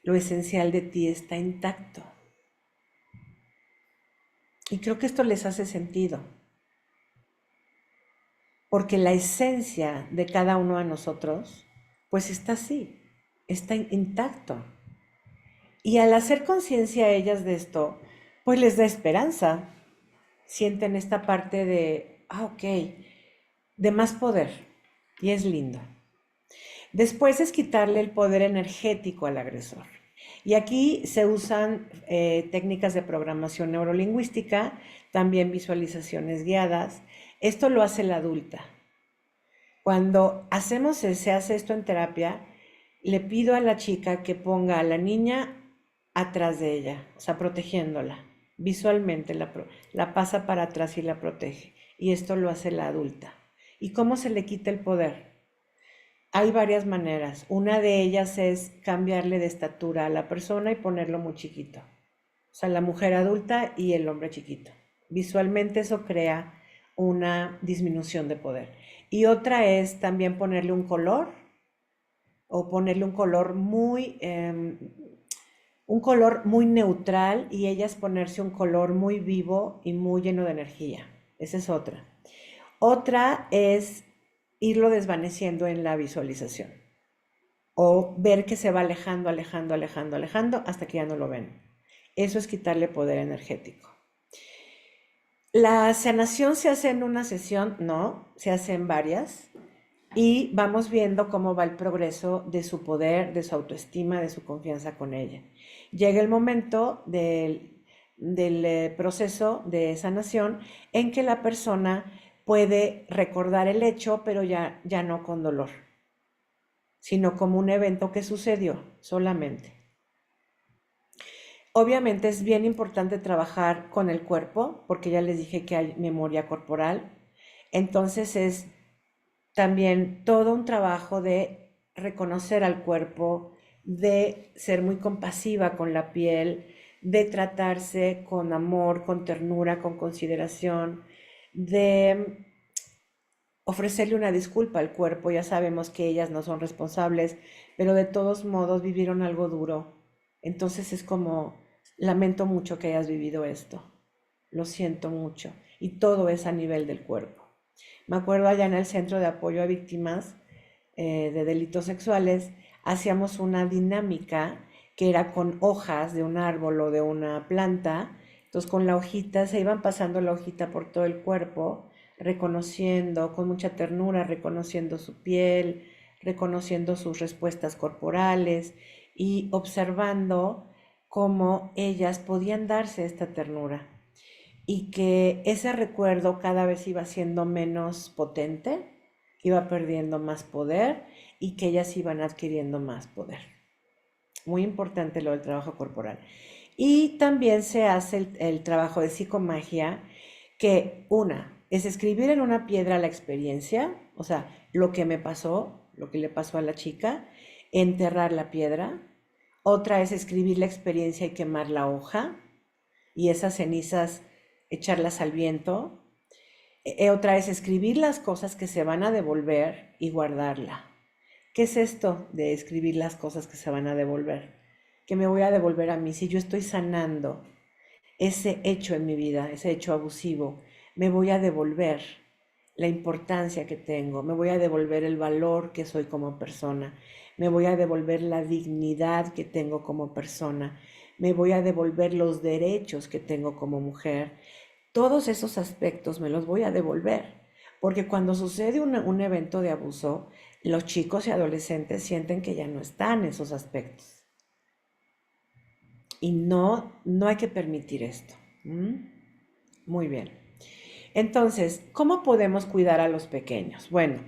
Lo esencial de ti está intacto. Y creo que esto les hace sentido, porque la esencia de cada uno de nosotros, pues está así, está intacto. Y al hacer conciencia a ellas de esto, pues les da esperanza. Sienten esta parte de, ok, de más poder. Y es lindo. Después es quitarle el poder energético al agresor. Y aquí se usan técnicas de programación neurolingüística, también visualizaciones guiadas. Esto lo hace la adulta. Cuando se hace esto en terapia, le pido a la chica que ponga a la niña atrás de ella, o sea, protegiéndola. Visualmente la pasa para atrás y la protege. Y esto lo hace la adulta. ¿Y cómo se le quita el poder? Hay varias maneras. Una de ellas es cambiarle de estatura a la persona y ponerlo muy chiquito. O sea, la mujer adulta y el hombre chiquito. Visualmente eso crea una disminución de poder. Y otra es también ponerle un color o ponerle un color muy neutral y ellas ponerse un color muy vivo y muy lleno de energía. Esa es otra. Otra es irlo desvaneciendo en la visualización o ver que se va alejando, alejando, alejando, alejando hasta que ya no lo ven. Eso es quitarle poder energético. ¿La sanación se hace en una sesión? No, se hace en varias y vamos viendo cómo va el progreso de su poder, de su autoestima, de su confianza con ella. Llega el momento del proceso de sanación en que la persona puede recordar el hecho, pero ya no con dolor, sino como un evento que sucedió solamente. Obviamente es bien importante trabajar con el cuerpo, porque ya les dije que hay memoria corporal. Entonces es también todo un trabajo de reconocer al cuerpo, de ser muy compasiva con la piel, de tratarse con amor, con ternura, con consideración, de ofrecerle una disculpa al cuerpo. Ya sabemos que ellas no son responsables, pero de todos modos vivieron algo duro. Entonces es como, lamento mucho que hayas vivido esto, lo siento mucho. Y todo es a nivel del cuerpo. Me acuerdo allá en el Centro de Apoyo a Víctimas, de delitos sexuales, hacíamos una dinámica que era con hojas de un árbol o de una planta. Entonces con la hojita se iban pasando la hojita por todo el cuerpo, reconociendo con mucha ternura, reconociendo su piel, reconociendo sus respuestas corporales y observando cómo ellas podían darse esta ternura y que ese recuerdo cada vez iba siendo menos potente, iba perdiendo más poder y que ellas iban adquiriendo más poder. Muy importante lo del trabajo corporal. Y también se hace el trabajo de psicomagia, que una es escribir en una piedra la experiencia, o sea, lo que me pasó, lo que le pasó a la chica, enterrar la piedra. Otra es escribir la experiencia y quemar la hoja y esas cenizas echarlas al viento. Otra es escribir las cosas que se van a devolver y guardarla. ¿Qué es esto de escribir las cosas que se van a devolver? Que me voy a devolver a mí si yo estoy sanando ese hecho en mi vida, ese hecho abusivo, me voy a devolver la importancia que tengo, me voy a devolver el valor que soy como persona, me voy a devolver la dignidad que tengo como persona, me voy a devolver los derechos que tengo como mujer. Todos esos aspectos me los voy a devolver, porque cuando sucede un evento de abuso, los chicos y adolescentes sienten que ya no están esos aspectos. Y no hay que permitir esto. Muy bien. Entonces, ¿cómo podemos cuidar a los pequeños? Bueno,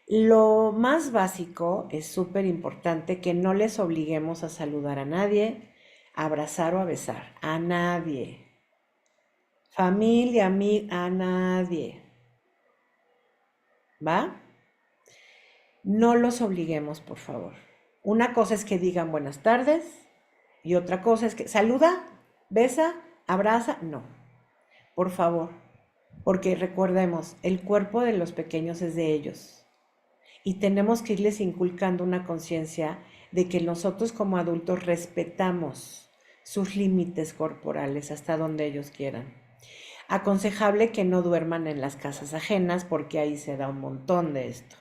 lo más básico es súper importante que no les obliguemos a saludar a nadie, a abrazar o a besar. A nadie. Familia, amiga, a nadie. ¿Va? No los obliguemos, por favor. Una cosa es que digan buenas tardes y otra cosa es que saluda, besa, abraza. No, por favor, porque recordemos, el cuerpo de los pequeños es de ellos y tenemos que irles inculcando una conciencia de que nosotros como adultos respetamos sus límites corporales hasta donde ellos quieran. Aconsejable que no duerman en las casas ajenas porque ahí se da un montón de esto.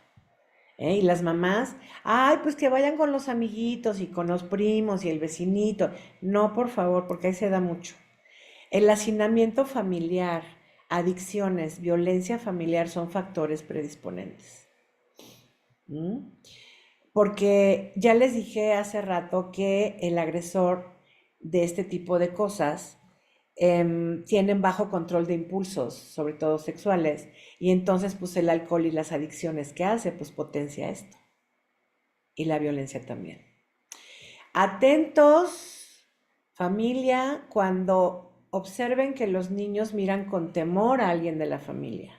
Y las mamás, ay, pues que vayan con los amiguitos y con los primos y el vecinito. No, por favor, porque ahí se da mucho. El hacinamiento familiar, adicciones, violencia familiar son factores predisponentes. ¿Mm? Porque ya les dije hace rato que el agresor de este tipo de cosas tienen bajo control de impulsos, sobre todo sexuales, y entonces pues el alcohol y las adicciones que hace pues potencia esto, y la violencia también. Atentos, familia, cuando observen que los niños miran con temor a alguien de la familia,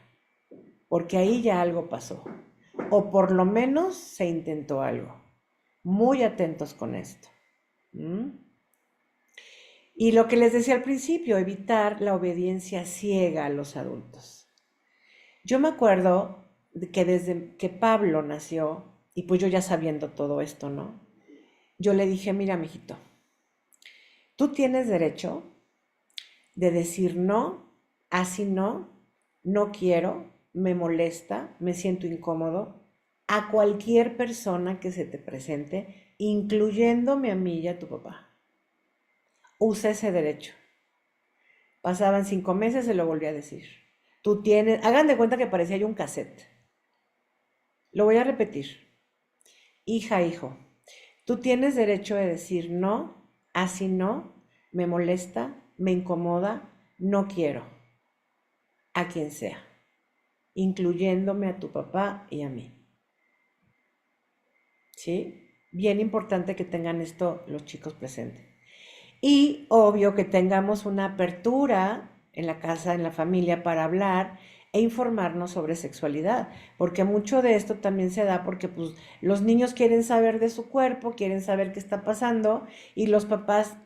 porque ahí ya algo pasó, o por lo menos se intentó algo. Muy atentos con esto. ¿Mm? Y lo que les decía al principio, evitar la obediencia ciega a los adultos. Yo me acuerdo de que desde que Pablo nació, y pues yo ya sabiendo todo esto, ¿no? Yo le dije, mira, mijito, tú tienes derecho de decir no, así no, no quiero, me molesta, me siento incómodo, a cualquier persona que se te presente, incluyéndome a mí y a tu papá. Usa ese derecho. Pasaban 5 meses, se lo volví a decir. Tú tienes, hagan de cuenta que parecía yo un cassette. Lo voy a repetir. Hija, hijo, tú tienes derecho de decir no, así no, me molesta, me incomoda, no quiero, a quien sea, incluyéndome a tu papá y a mí. ¿Sí? Bien importante que tengan esto los chicos presentes. Y obvio que tengamos una apertura en la casa, en la familia, para hablar e informarnos sobre sexualidad, porque mucho de esto también se da porque pues, los niños quieren saber de su cuerpo, quieren saber qué está pasando y los papás,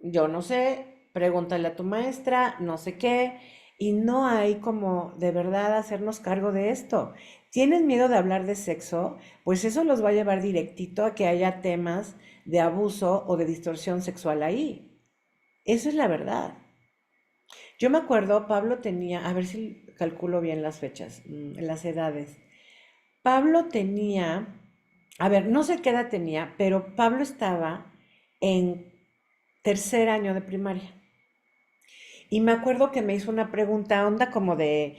yo no sé, pregúntale a tu maestra, no sé qué, y no hay como de verdad hacernos cargo de esto. ¿Tienen miedo de hablar de sexo? Pues eso los va a llevar directito a que haya temas de abuso o de distorsión sexual ahí. Eso es la verdad. Yo me acuerdo, Pablo tenía, a ver si calculo bien las fechas, las edades. Pablo tenía A ver, no sé qué edad tenía, pero Pablo estaba en tercer año de primaria. Y me acuerdo que me hizo una pregunta, onda como de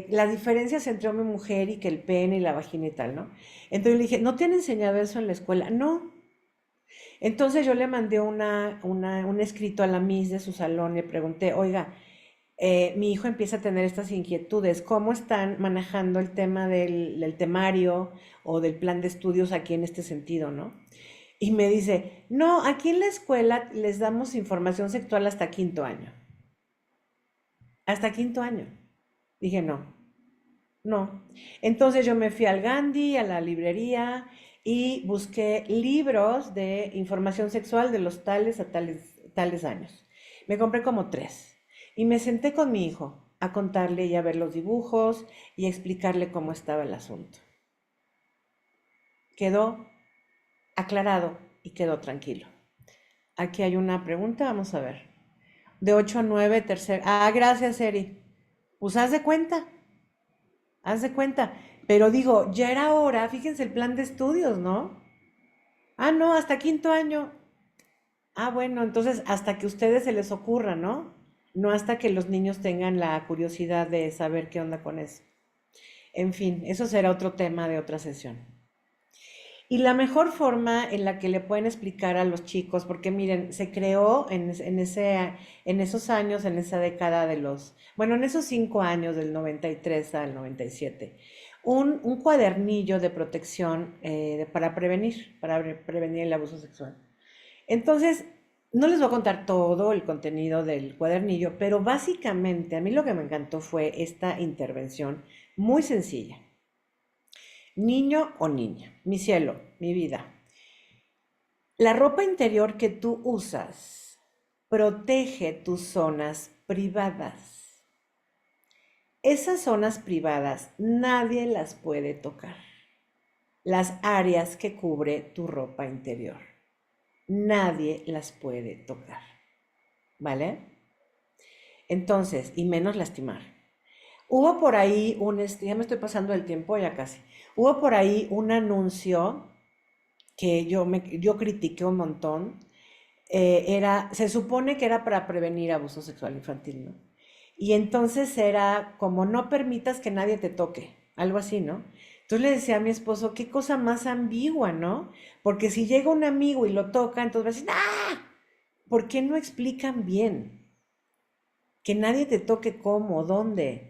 las diferencias entre hombre y mujer y que el pene y la vagina y tal, ¿no? Entonces le dije, ¿no te han enseñado eso en la escuela? No. Entonces yo le mandé un escrito a la Miss de su salón y le pregunté, oiga, mi hijo empieza a tener estas inquietudes, ¿cómo están manejando el tema del temario o del plan de estudios aquí en este sentido, ¿no? Y me dice, no, aquí en la escuela les damos información sexual hasta quinto año. Hasta quinto año. Dije, no, no. Entonces yo me fui al Gandhi, a la librería y busqué libros de información sexual de los tales a tales años. Me compré como tres y me senté con mi hijo a contarle y a ver los dibujos y a explicarle cómo estaba el asunto. Quedó aclarado y quedó tranquilo. Aquí hay una pregunta, vamos a ver. De 8 a 9, tercer. Ah, gracias, Eri. Pues haz de cuenta. Haz de cuenta. Pero digo, ya era hora, fíjense el plan de estudios, ¿no? Ah, no, hasta quinto año. Ah, bueno, entonces hasta que a ustedes se les ocurra, ¿no? No hasta que los niños tengan la curiosidad de saber qué onda con eso. En fin, eso será otro tema de otra sesión. Y la mejor forma en la que le pueden explicar a los chicos, porque miren, se creó en esos años, en esa década de bueno, en esos 5 años, del 93 al 97, un cuadernillo de protección para prevenir el abuso sexual. Entonces, no les voy a contar todo el contenido del cuadernillo, pero básicamente a mí lo que me encantó fue esta intervención muy sencilla. Niño o niña, mi cielo, mi vida. La ropa interior que tú usas protege tus zonas privadas. Esas zonas privadas nadie las puede tocar. Las áreas que cubre tu ropa interior. Nadie las puede tocar. ¿Vale? Entonces, y menos lastimar. Hubo por ahí ya me estoy pasando el tiempo, ya casi. Hubo por ahí un anuncio que yo critiqué un montón. Se supone que era para prevenir abuso sexual infantil, ¿no? Y entonces era como no permitas que nadie te toque, algo así, ¿no? Entonces le decía a mi esposo, qué cosa más ambigua, ¿no? Porque si llega un amigo y lo toca, entonces va a decir, ¡ah! ¿Por qué no explican bien? Que nadie te toque cómo, dónde.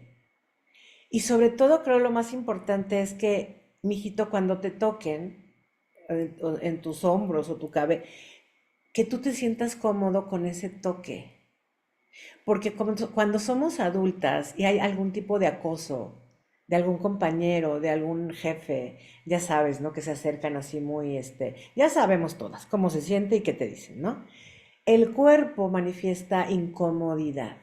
Y sobre todo creo lo más importante es que, mijito, cuando te toquen en tus hombros o tu cabeza, que tú te sientas cómodo con ese toque. Porque cuando somos adultas y hay algún tipo de acoso, de algún compañero, de algún jefe, ya sabes, ¿no? Que se acercan así muy, ya sabemos todas cómo se siente y qué te dicen, ¿no? El cuerpo manifiesta incomodidad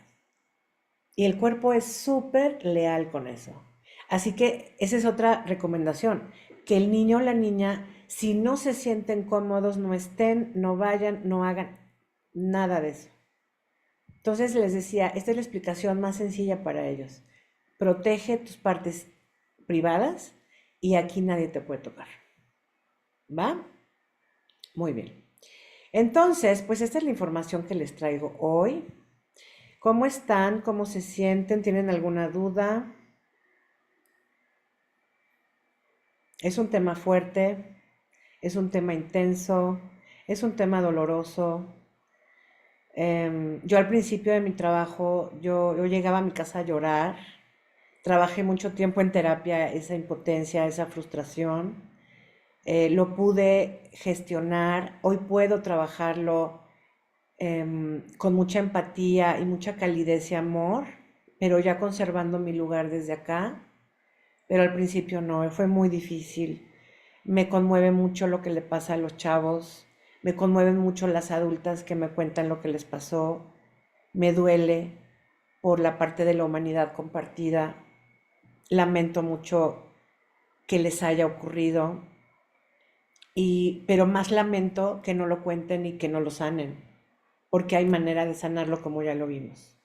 y el cuerpo es súper leal con eso. Así que esa es otra recomendación, que el niño o la niña, si no se sienten cómodos, no estén, no vayan, no hagan nada de eso. Entonces les decía, esta es la explicación más sencilla para ellos. Protege tus partes privadas y aquí nadie te puede tocar. ¿Va? Muy bien. Entonces, pues esta es la información que les traigo hoy. ¿Cómo están? ¿Cómo se sienten? ¿Tienen alguna duda? Es un tema fuerte, es un tema intenso, es un tema doloroso. Yo al principio de mi trabajo, yo llegaba a mi casa a llorar. Trabajé mucho tiempo en terapia, esa impotencia, esa frustración. Lo pude gestionar. Hoy puedo trabajarlo con mucha empatía y mucha calidez y amor, pero ya conservando mi lugar desde acá. Pero al principio no, fue muy difícil. Me conmueve mucho lo que le pasa a los chavos, me conmueven mucho las adultas que me cuentan lo que les pasó, me duele por la parte de la humanidad compartida, lamento mucho que les haya ocurrido, pero más lamento que no lo cuenten y que no lo sanen, porque hay manera de sanarlo como ya lo vimos.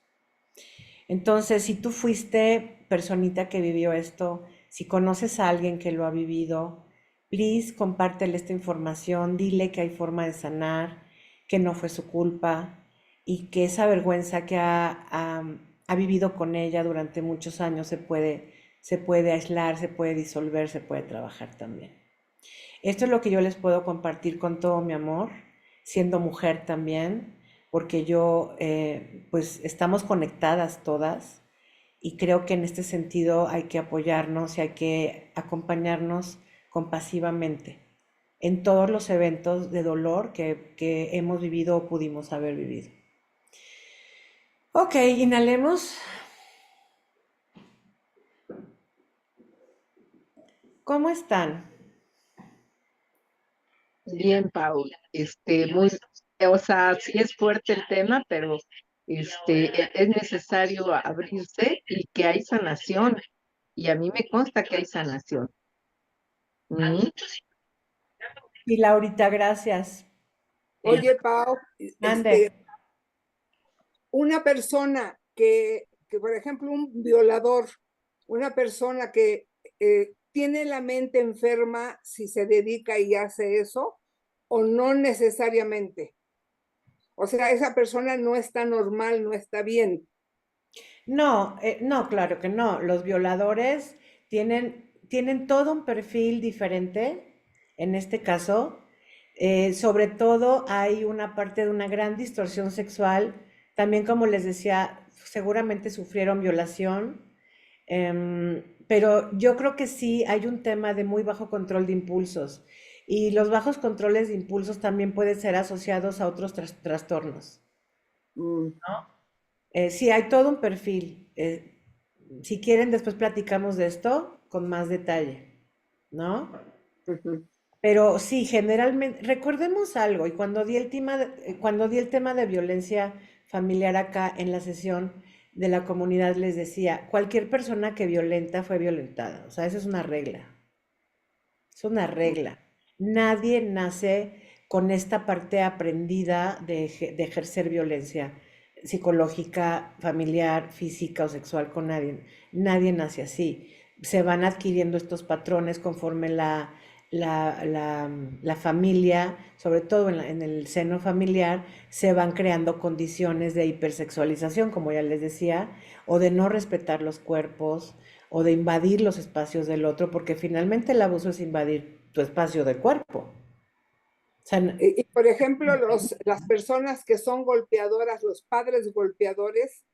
Entonces, si tú fuiste personita que vivió esto, si conoces a alguien que lo ha vivido, Please, compártele esta información, dile que hay forma de sanar, que no fue su culpa y que esa vergüenza que ha vivido con ella durante muchos años se puede aislar, se puede disolver, se puede trabajar también. Esto es lo que yo les puedo compartir con todo mi amor, siendo mujer también, porque pues estamos conectadas todas y creo que en este sentido hay que apoyarnos y hay que acompañarnos compasivamente en todos los eventos de dolor que hemos vivido o pudimos haber vivido. Ok, inhalemos. ¿Cómo están? Bien, Paul, o sea, sí es fuerte el tema, pero es necesario abrirse y que hay sanación, y a mí me consta que hay sanación. Mm. Y Laurita, gracias. Oye, Pau, Ande. una persona por ejemplo, un violador, una persona que tiene la mente enferma si se dedica y hace eso, o no necesariamente. O sea, esa persona no está normal, no está bien. No, no, claro que no. Los violadores tienen todo un perfil diferente en este caso. Sobre todo hay una parte de una gran distorsión sexual. También, como les decía, seguramente sufrieron violación. Pero yo creo que sí hay un tema de muy bajo control de impulsos. Y los bajos controles de impulsos también pueden ser asociados a otros trastornos. Mm, Sí, hay todo un perfil. Si quieren, después platicamos de esto con más detalle, ¿no? ujú. Pero sí, generalmente, recordemos algo, y cuando di el tema de violencia familiar acá en la sesión de la comunidad, les decía, cualquier persona que violenta fue violentada. O sea, esa es una regla. Es una regla. Nadie nace con esta parte aprendida de ejercer violencia psicológica, familiar, física o sexual con nadie. Nadie nace así. Se van adquiriendo estos patrones conforme la familia, sobre todo en el seno familiar, se van creando condiciones de hipersexualización, como ya les decía, o de no respetar los cuerpos, o de invadir los espacios del otro, porque finalmente el abuso es invadir tu espacio de cuerpo. O sea, Y, por ejemplo, las personas que son golpeadoras, los padres golpeadores,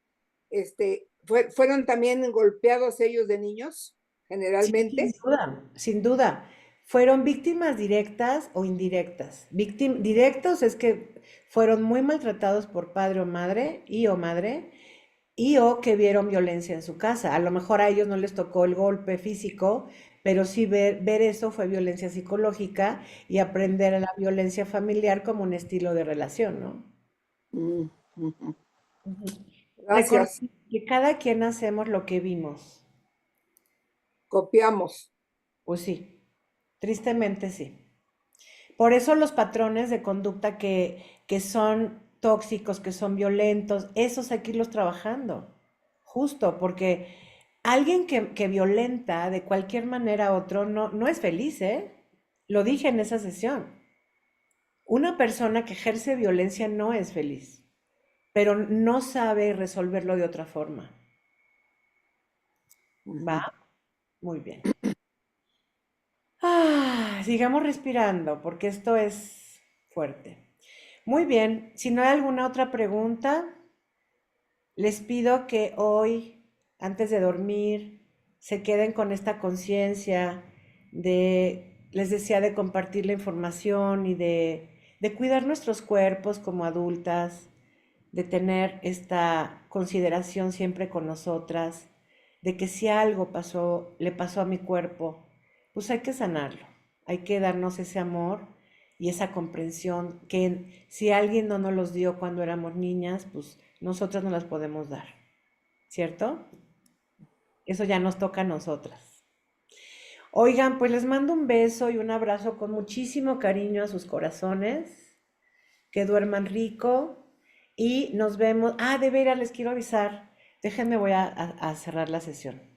fueron también golpeados ellos de niños, sí, sin generalmente. duda, sin duda. Fueron víctimas directas o indirectas. Directos es que fueron muy maltratados por padre o madre, y o que vieron violencia en su casa. A lo mejor a ellos no les tocó el golpe físico, pero sí ver eso fue violencia psicológica y aprender a la violencia familiar como un estilo de relación, ¿no? Mm, ujú. Ujú. Recordemos Gracias. que cada quien hacemos lo que vimos. Copiamos. Pues sí, tristemente sí. Por eso los patrones de conducta que son tóxicos, que son violentos, esos hay que irlos trabajando. Justo, porque alguien que violenta de cualquier manera a otro no es feliz, ¿eh? Lo dije en esa sesión. Una persona que ejerce violencia no es feliz, pero no sabe resolverlo de otra forma. ¿Va? Ujú. Muy bien. Sigamos respirando, porque esto es fuerte. Muy bien, si no hay alguna otra pregunta, les pido que hoy, antes de dormir, se queden con esta conciencia les decía, de compartir la información y de cuidar nuestros cuerpos como adultas, de tener esta consideración siempre con nosotras, de que si algo le pasó a mi cuerpo, pues hay que sanarlo, hay que darnos ese amor y esa comprensión que si alguien no nos los dio cuando éramos niñas, pues nosotras no las podemos dar, ¿cierto? Eso ya nos toca a nosotras. Oigan, pues les mando un beso y un abrazo con muchísimo cariño a sus corazones, que duerman rico y nos vemos. Ah, de veras, les quiero avisar. Déjenme, voy a cerrar la sesión.